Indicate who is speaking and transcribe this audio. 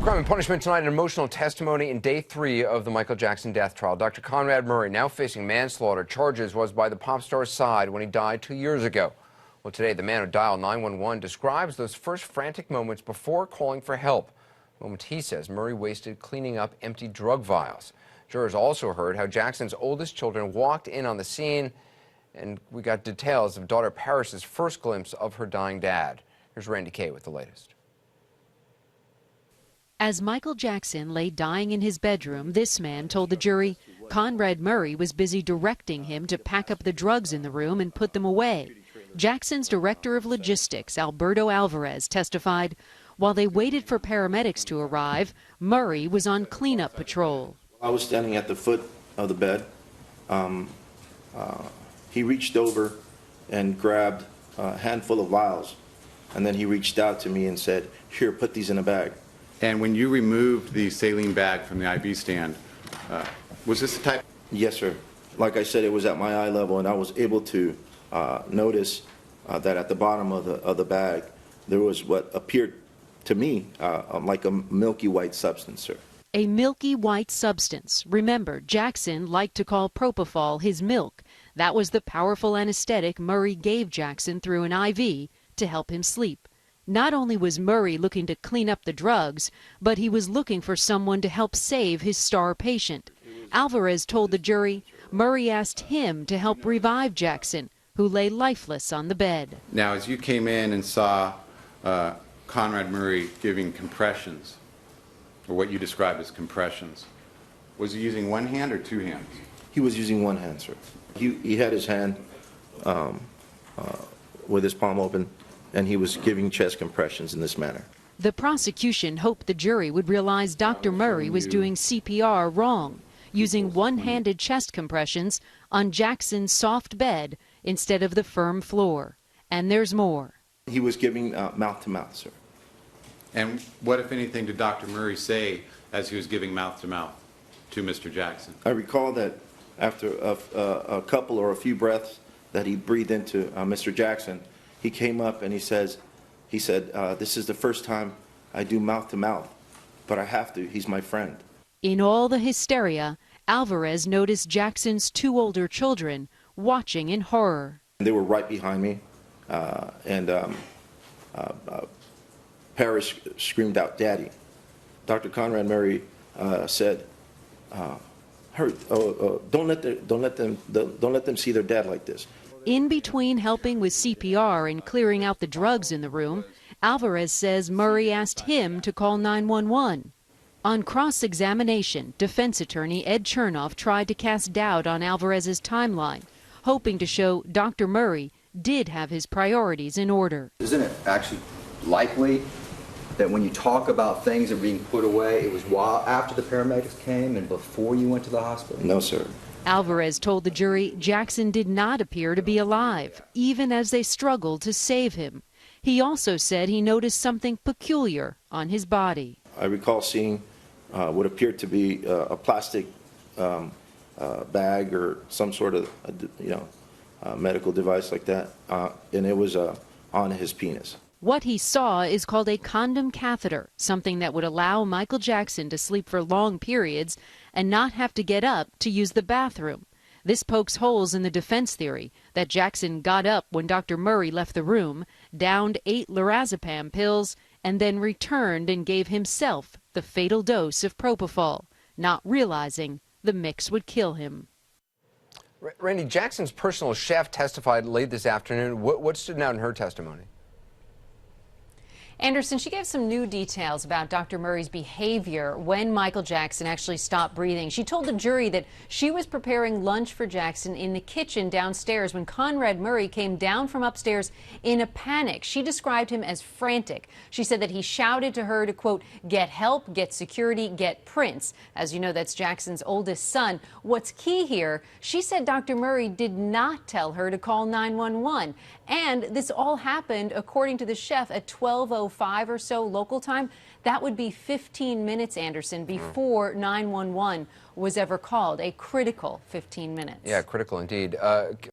Speaker 1: Crime and punishment tonight, an emotional testimony in day 3 of the Michael Jackson death trial. Dr. Conrad Murray, now facing manslaughter charges, was by the pop star's side when he died 2 years ago. Well, today, the man who dialed 911 describes those first frantic moments before calling for help. Moments he says Murray wasted cleaning up empty drug vials. Jurors also heard how Jackson's oldest children walked in on the scene, and we got details of daughter Paris's first glimpse of her dying dad. Here's Randy Kay with the latest.
Speaker 2: As Michael Jackson lay dying in his bedroom, this man told the jury Conrad Murray was busy directing him to pack up the drugs in the room and put them away. Jackson's director of logistics, Alberto Alvarez, testified while they waited for paramedics to arrive, Murray was on cleanup patrol.
Speaker 3: I was standing at the foot of the bed. He reached over and grabbed a handful of vials, and then he reached out to me and said, "Here, put these in a bag."
Speaker 4: And when you removed the saline bag from the IV stand, was this the type?
Speaker 3: Yes, sir. Like I said, it was at my eye level, and I was able to notice that at the bottom of the bag, there was what appeared to me like a milky white substance, sir.
Speaker 2: A milky white substance. Remember, Jackson liked to call propofol his milk. That was the powerful anesthetic Murray gave Jackson through an IV to help him sleep. Not only was Murray looking to clean up the drugs, but he was looking for someone to help save his star patient. Alvarez told the jury Murray asked him to help revive Jackson, who lay lifeless on the bed.
Speaker 4: Now, as you came in and saw Conrad Murray giving compressions, or what you described as compressions, was he using one hand or two hands?
Speaker 3: He was using one hand, sir. He had his hand with his palm open, and he was giving chest compressions in this manner.
Speaker 2: The prosecution hoped the jury would realize Dr. Murray was doing CPR wrong, using one-handed chest compressions on Jackson's soft bed instead of the firm floor. And there's more.
Speaker 3: He was giving mouth-to-mouth, sir.
Speaker 4: And what, if anything, did Dr. Murray say as he was giving mouth-to-mouth to Mr. Jackson?
Speaker 3: I recall that after a couple or a few breaths that he breathed into Mr. Jackson, he came up and he said, "This is the first time I do mouth-to-mouth, but I have to. He's my friend."
Speaker 2: In all the hysteria, Alvarez noticed Jackson's 2 older children watching in horror.
Speaker 3: They were right behind me, and Paris screamed out, "Daddy." Dr. Conrad Murray said, "Hurry! Don't let them see their dad like this."
Speaker 2: In between helping with CPR and clearing out the drugs in the room, Alvarez says Murray asked him to call 911. On cross-examination, defense attorney Ed Chernoff tried to cast doubt on Alvarez's timeline, hoping to show Dr. Murray did have his priorities in order.
Speaker 5: Isn't it actually likely that when you talk about things that are being put away, it was after the paramedics came and before you went to the hospital?
Speaker 3: No, sir.
Speaker 2: Alvarez told the jury Jackson did not appear to be alive, even as they struggled to save him. He also said he noticed something peculiar on his body.
Speaker 3: I recall seeing what appeared to be a plastic bag or some sort of medical device like that, and it was on his penis.
Speaker 2: What he saw is called a condom catheter, something that would allow Michael Jackson to sleep for long periods and not have to get up to use the bathroom. This pokes holes in the defense theory that Jackson got up when Dr. Murray left the room, downed 8 lorazepam pills, and then returned and gave himself the fatal dose of propofol, not realizing the mix would kill him.
Speaker 1: Randy, Jackson's personal chef testified late this afternoon. What stood out in her testimony?
Speaker 6: Anderson, she gave some new details about Dr. Murray's behavior when Michael Jackson actually stopped breathing. She told the jury that she was preparing lunch for Jackson in the kitchen downstairs when Conrad Murray came down from upstairs in a panic. She described him as frantic. She said that he shouted to her to, quote, "Get help, get security, get Prince." As you know, that's Jackson's oldest son. What's key here, she said Dr. Murray did not tell her to call 911. And this all happened, according to the chef, at 12:05 or so local time. That would be 15 minutes, Anderson, before 911 was ever called. A critical 15 minutes.
Speaker 1: Yeah, critical indeed.